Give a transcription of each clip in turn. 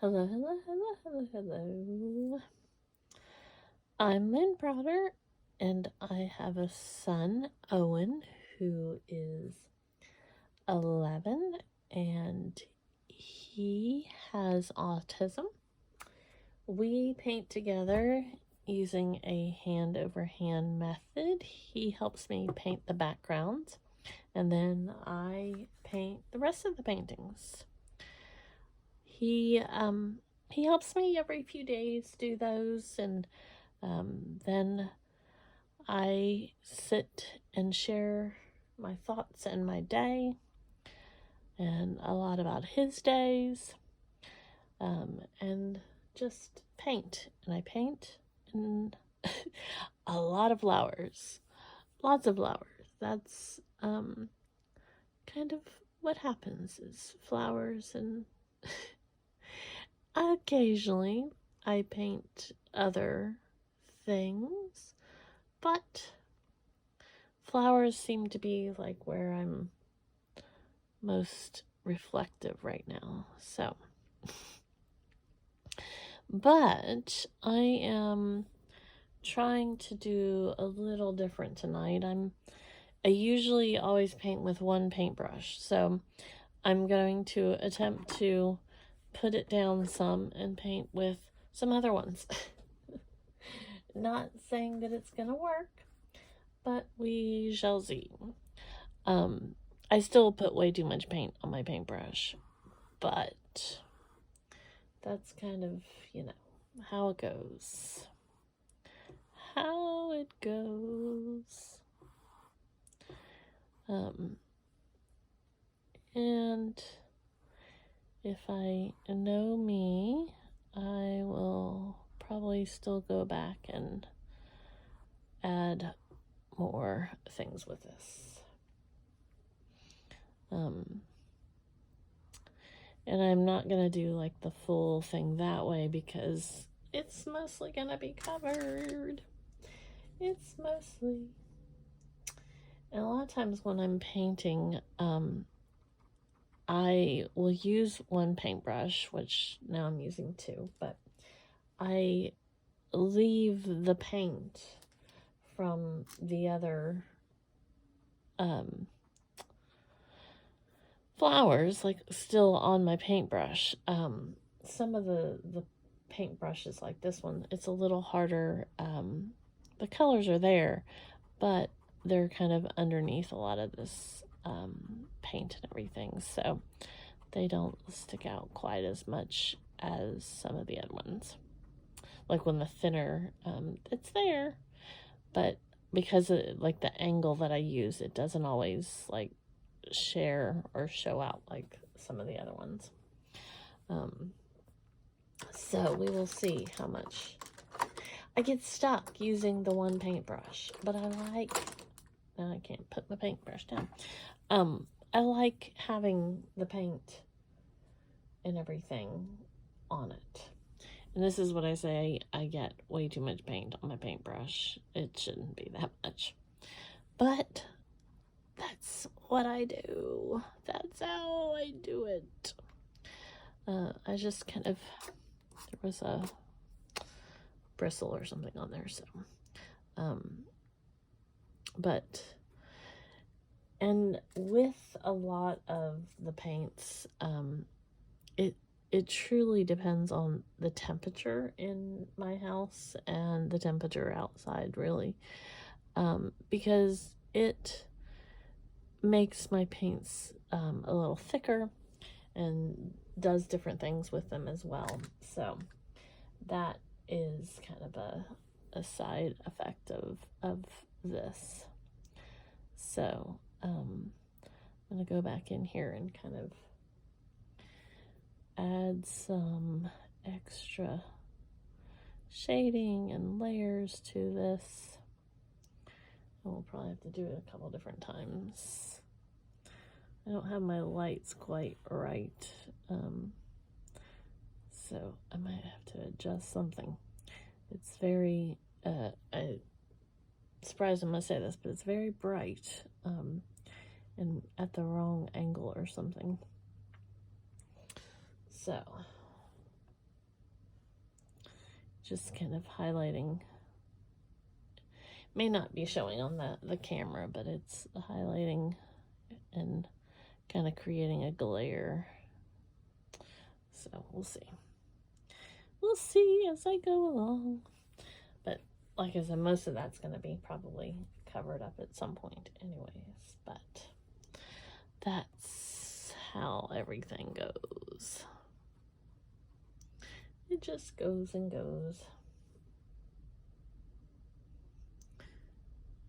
Hello, hello, hello, hello, hello. I'm Lynn Browder, and I have a son, Owen, who is 11, and he has autism. We paint together using a hand over hand method. He helps me paint the backgrounds, and then I paint the rest of the paintings. He helps me every few days do those, and then I sit and share my thoughts and my day, and a lot about his days, and just paint. And I paint and a lot of flowers, lots of flowers. That's kind of what happens is flowers, and occasionally I paint other things, but flowers seem to be like where I'm most reflective right now. So, but I am trying to do a little different tonight. I usually always paint with one paintbrush, so I'm going to attempt to put it down some and paint with some other ones. Not saying that it's gonna work, but we shall see. I still put way too much paint on my paintbrush, but that's kind of, how it goes. How it goes. And if I know me, I will probably still go back and add more things with this. And I'm not going to do like the full thing that way because it's mostly going to be covered. It's mostly. And a lot of times when I'm painting, I will use one paintbrush, which now I'm using two, but I leave the paint from the other flowers like still on my paintbrush. Some of the paintbrushes like this one, it's a little harder. The colors are there, but they're kind of underneath a lot of this paint and everything, so they don't stick out quite as much as some of the other ones. Like when the thinner, it's there, but because of like the angle that I use, it doesn't always like share or show out like some of the other ones. So we will see how much I get stuck using the one paintbrush, but I like, now I can't put my paintbrush down. I like having the paint and everything on it. And this is what I say, I get way too much paint on my paintbrush. It shouldn't be that much. But that's what I do. That's how I do it. I just kind of, there was a bristle or something on there, so. But, and with a lot of the paints, it truly depends on the temperature in my house and the temperature outside, really, because it makes my paints a little thicker and does different things with them as well. So that is kind of a side effect of this. So I'm going to go back in here and kind of add some extra shading and layers to this. And we'll probably have to do it a couple different times. I don't have my lights quite right, so I might have to adjust something. It's very, I'm surprised I'm going to say this, but it's very bright, and at the wrong angle or something. So, just kind of highlighting. May not be showing on the camera, but it's highlighting and kind of creating a glare. So we'll see. We'll see as I go along. But like I said, most of that's going to be probably covered up at some point anyways. But that's how everything goes. It just goes and goes.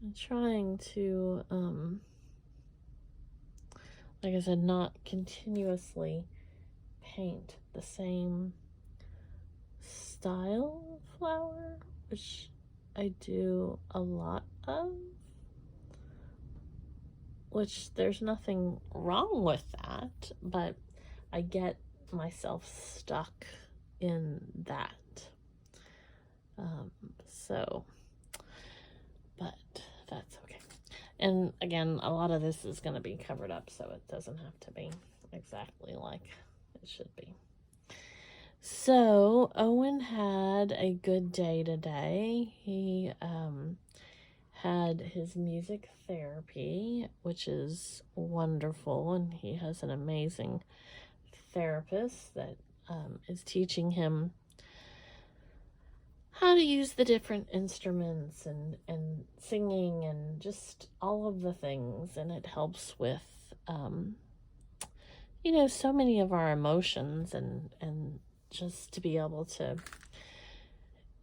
I'm trying to, like I said, not continuously paint the same style flower, which I do a lot of, which there's nothing wrong with that, but I get myself stuck in that. But that's okay. And again, a lot of this is going to be covered up, so it doesn't have to be exactly like it should be. So Owen had a good day today. He had his music therapy, which is wonderful, and he has an amazing therapist that is teaching him how to use the different instruments and singing and just all of the things. And it helps with, so many of our emotions and just to be able to,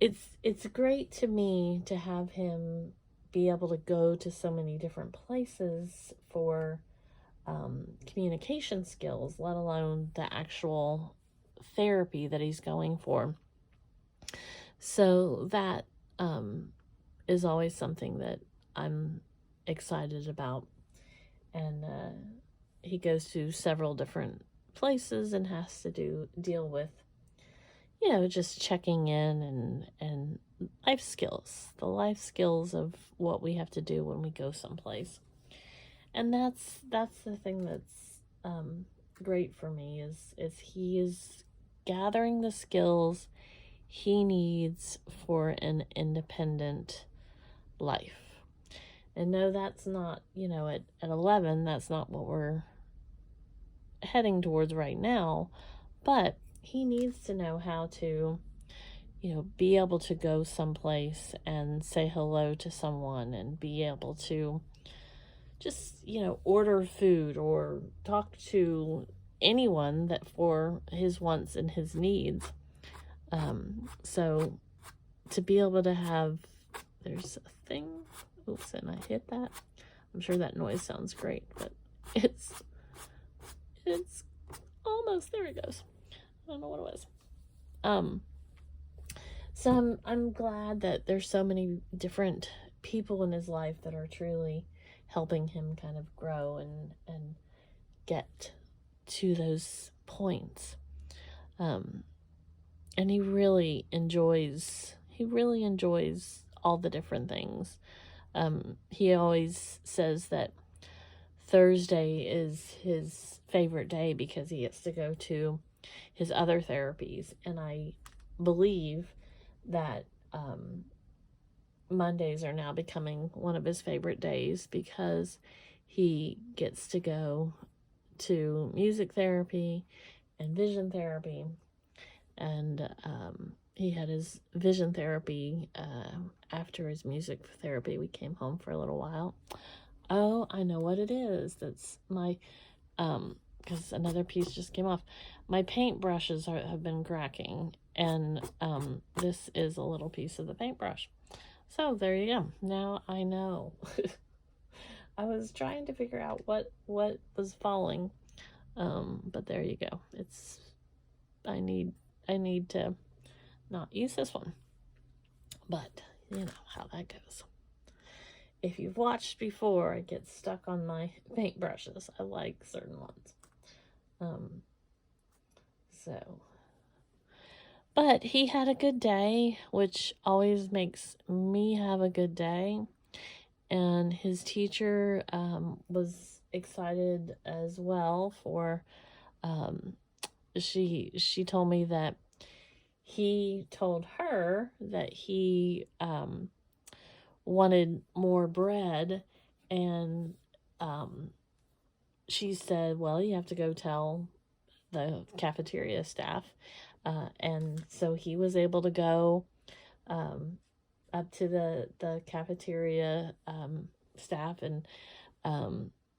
it's great to me to have him be able to go to so many different places for communication skills, let alone the actual therapy that he's going for. So that is always something that I'm excited about. And he goes to several different places and has to deal with, just checking in and life skills, the life skills of what we have to do when we go someplace. And that's the thing that's great for me is he is gathering the skills he needs for an independent life. And no, that's not, at 11, that's not what we're heading towards right now, but he needs to know how to, be able to go someplace and say hello to someone and be able to just, order food or talk to anyone that for his wants and his needs. So to be able to have, there's a thing, oops, and I hit that. I'm sure that noise sounds great, but it's almost, there it goes. I don't know what it was. So I'm glad that there's so many different people in his life that are truly helping him kind of grow and get to those points. And he really enjoys all the different things. He always says that Thursday is his favorite day because he gets to go to his other therapies. And I believe that Mondays are now becoming one of his favorite days because he gets to go to music therapy and vision therapy. And he had his vision therapy after his music therapy. We came home for a little while. Oh, I know what it is. That's my, because another piece just came off. My paintbrushes have been cracking, and this is a little piece of the paintbrush. So there you go. Now I know. I was trying to figure out what was falling, but there you go. I need to not use this one, but you know how that goes. If you've watched before, I get stuck on my paintbrushes. I like certain ones. But he had a good day, which always makes me have a good day. And his teacher was excited as well for, she told me that he told her that he wanted more bread, and she said, well, you have to go tell the cafeteria staff. And so he was able to go um, up to the cafeteria staff, and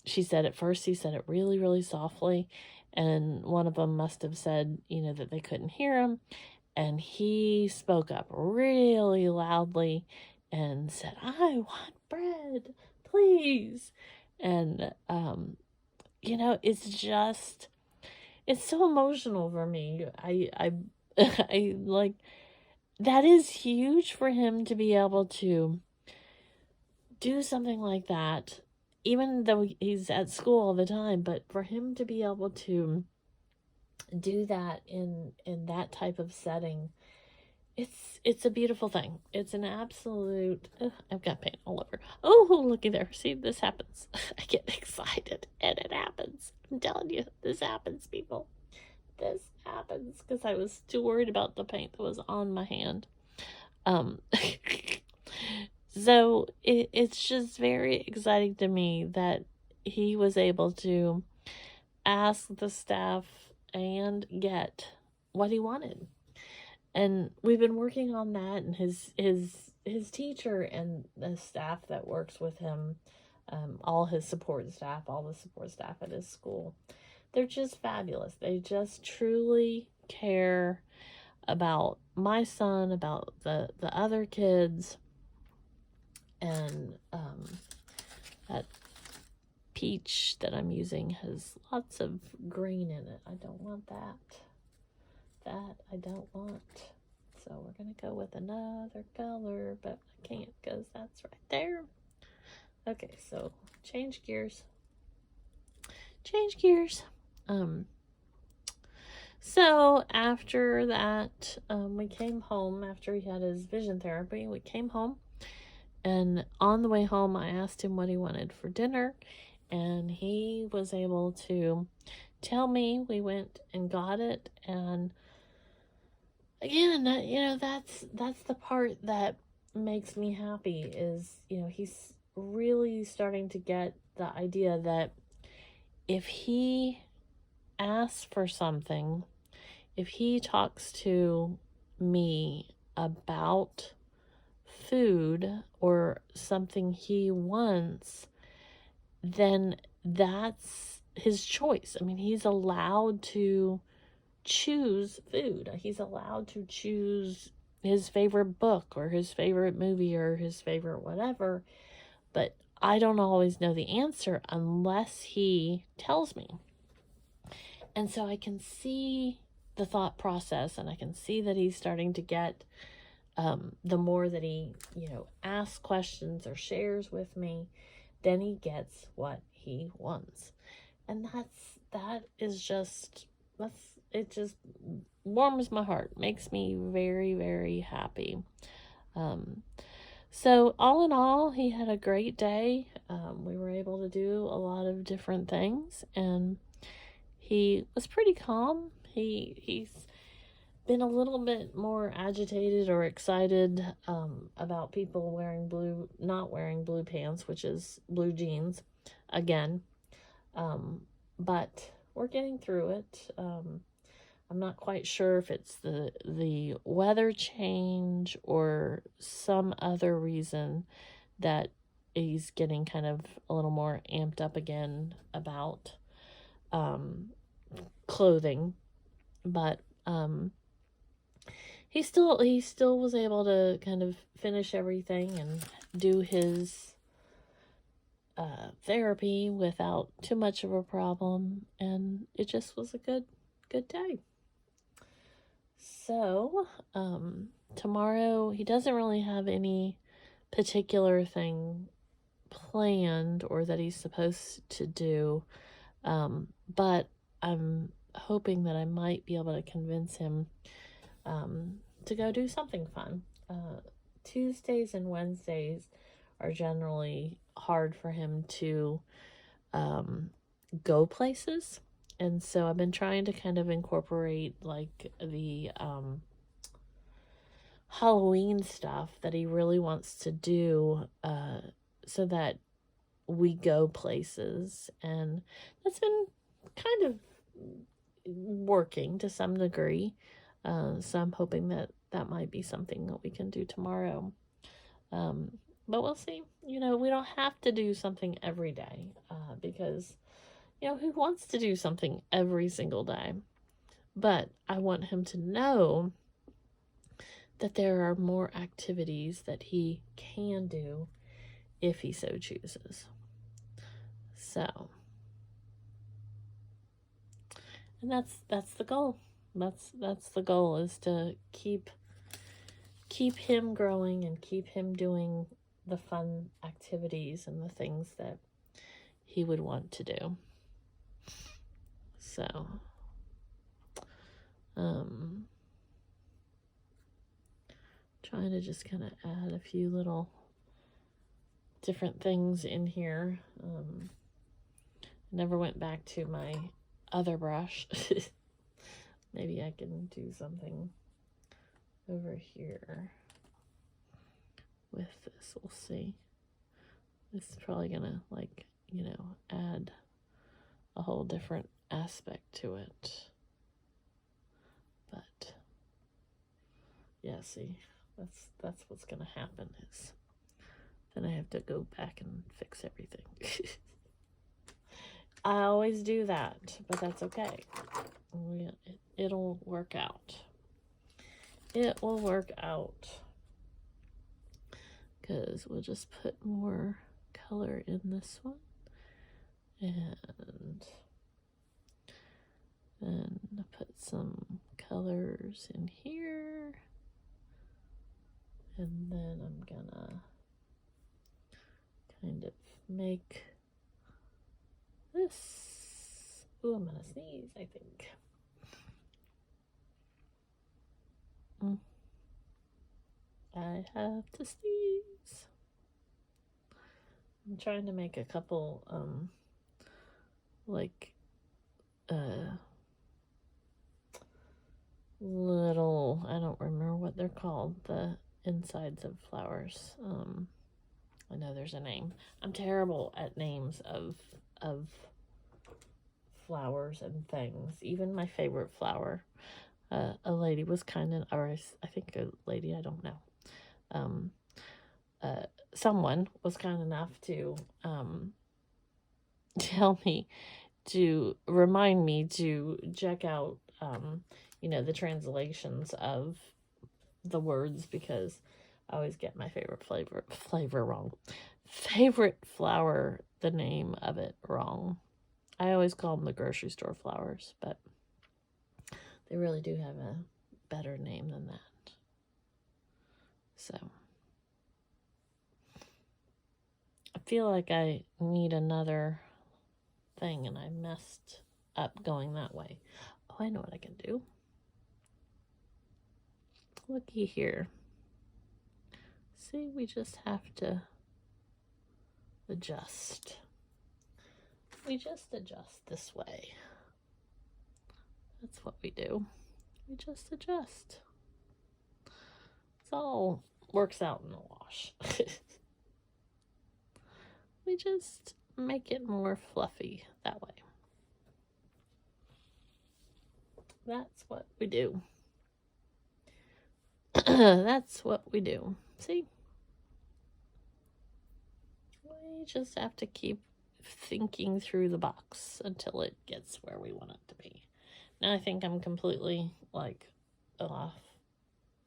she said at first he said it really, really softly, and one of them must have said, that they couldn't hear him, and he spoke up really loudly and said, I want bread, please. And it's so emotional for me. I like, that is huge for him to be able to do something like that, even though he's at school all the time. But for him to be able to do that in that type of setting, it's a beautiful thing. It's an absolute. I've got paint all over. Oh, looky there! See, this happens. I get excited, and it happens. I'm telling you, this happens, people. This happens because I was too worried about the paint that was on my hand. Um, so it's just very exciting to me that he was able to ask the staff and get what he wanted. And we've been working on that, and his teacher and the staff that works with him, all his support staff, all the support staff at his school, they're just fabulous. They just truly care about my son, about the other kids, and that peach that I'm using has lots of green in it. I don't want that. That I don't want. So we're going to go with another color, but I can't because that's right there. Okay, so change gears. Change gears. So after that, we came home after he had his vision therapy. We came home, and on the way home, I asked him what he wanted for dinner, and he was able to tell me. We went and got it, and again, that's the part that makes me happy is, he's really starting to get the idea that if he asks for something, if he talks to me about food or something he wants, then that's his choice. I mean, he's allowed to choose food. He's allowed to choose his favorite book or his favorite movie or his favorite whatever. But I don't always know the answer unless he tells me. And so I can see the thought process, and I can see that he's starting to get the more that he, asks questions or shares with me, then he gets what he wants. And it just warms my heart, makes me very, very happy. So all in all, he had a great day. We were able to do a lot of different things, and he was pretty calm. He's been a little bit more agitated or excited about people not wearing blue pants, which is blue jeans, again. But we're getting through it. I'm not quite sure if it's the weather change or some other reason that he's getting kind of a little more amped up again about clothing, but he still was able to kind of finish everything and do his therapy without too much of a problem, and it just was a good day. So tomorrow he doesn't really have any particular thing planned or that he's supposed to do, but I'm hoping that I might be able to convince him to go do something fun. Tuesdays and Wednesdays are generally hard for him to go places, and so I've been trying to kind of incorporate like the Halloween stuff that he really wants to do, so that we go places. And that's been kind of working to some degree. So I'm hoping that that might be something that we can do tomorrow. But we'll see. We don't have to do something every day, because, who wants to do something every single day? But I want him to know that there are more activities that he can do if he so chooses. So, and that's the goal. That's the goal, is to keep him growing and keep him doing the fun activities and the things that he would want to do. So, trying to just kind of add a few little different things in here. Never went back to my other brush. Maybe I can do something over here with this. We'll see. This is probably gonna, like, add a whole different aspect to it. But yeah, see, that's what's gonna happen, is then I have to go back and fix everything. I always do that, but that's okay. It'll work out. It will work out. Because we'll just put more color in this one. And then put some colors in here. And then I'm gonna kind of make this. Ooh, I'm gonna sneeze, I think. I have to sneeze. I'm trying to make a couple, little, I don't remember what they're called, the insides of flowers. I know there's a name. I'm terrible at names of flowers and things. Even my favorite flower. A lady was kind of, or I think a lady, I don't know. Someone was kind enough to tell me, to remind me to check out, the translations of the words, because I always get my favorite flavor wrong. Favorite flower, the name of it, wrong. I always call them the grocery store flowers, but they really do have a better name than that. So I feel like I need another thing, and I messed up going that way. Oh, I know what I can do. Looky here. See, we just have to adjust. We just adjust this way. That's what we do. We just adjust. It's all works out in the wash. We just make it more fluffy that way. That's what we do. That's what we do. See? We just have to keep thinking through the box until it gets where we want it to be. Now I think I'm completely, off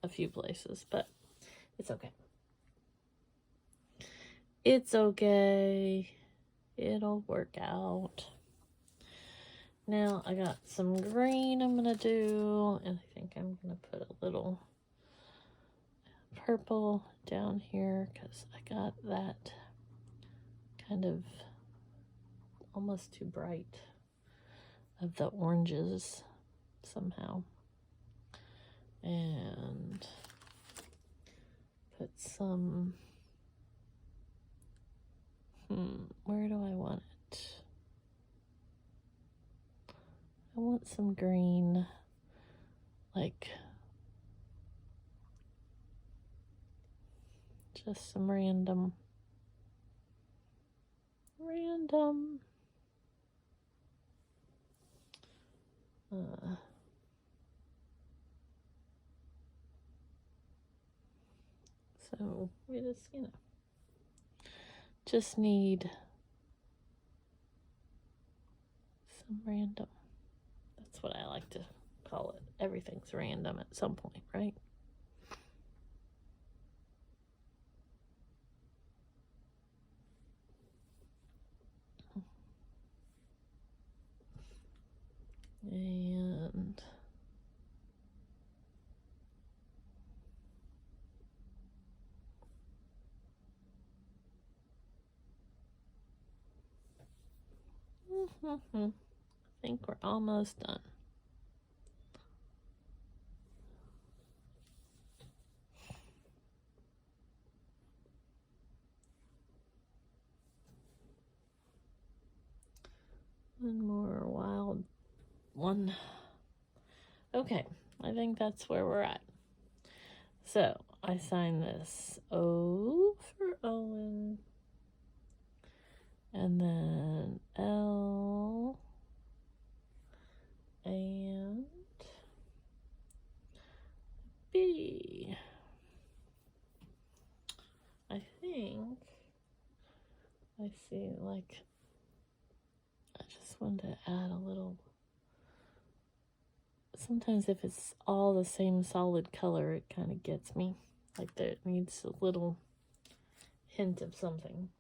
a few places, but it's okay. It's okay. It'll work out. Now I got some green I'm gonna do, and I think I'm gonna put a little purple down here, because I got that kind of almost too bright of the oranges somehow. And put some, where do I want it? I want some green, Just some random. So we just, just need some random. That's what I like to call it. Everything's random at some point, right? And I think we're almost done. One more wild one. Okay, I think that's where we're at. So I sign this O for Owen, and then L, and B. I think I see, like, I just wanted to add a little. Sometimes if it's all the same solid color, it kind of gets me. Like there needs a little hint of something.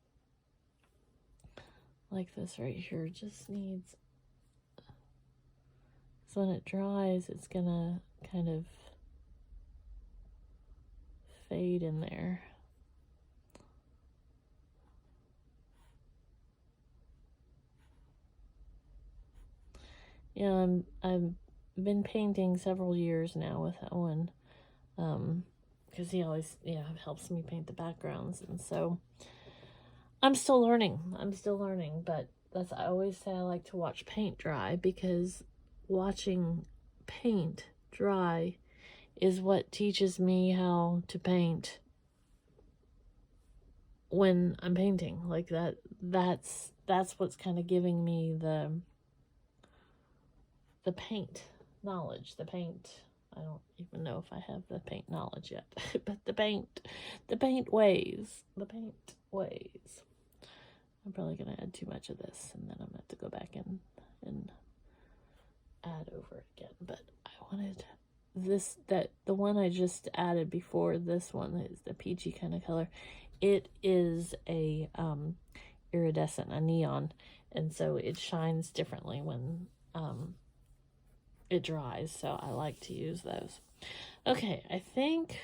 Like this right here just needs, so when it dries, it's gonna kind of fade in there. Yeah, I've been painting several years now with Owen, because he always helps me paint the backgrounds, and so I'm still learning, but I always say I like to watch paint dry, because watching paint dry is what teaches me how to paint when I'm painting. Like that's what's kind of giving me the paint knowledge. The paint, I don't even know if I have the paint knowledge yet, but the paint ways. I'm probably gonna add too much of this, and then I'm gonna have to go back and add over it again. But I wanted this, that the one I just added before this one is the peachy kind of color. It is a iridescent, a neon, and so it shines differently when it dries, so I like to use those. Okay, I think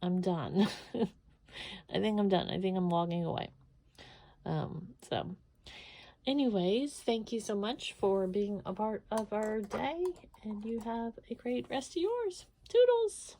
I'm done. I think I'm walking away. So anyways, thank you so much for being a part of our day, and you have a great rest of yours. Toodles!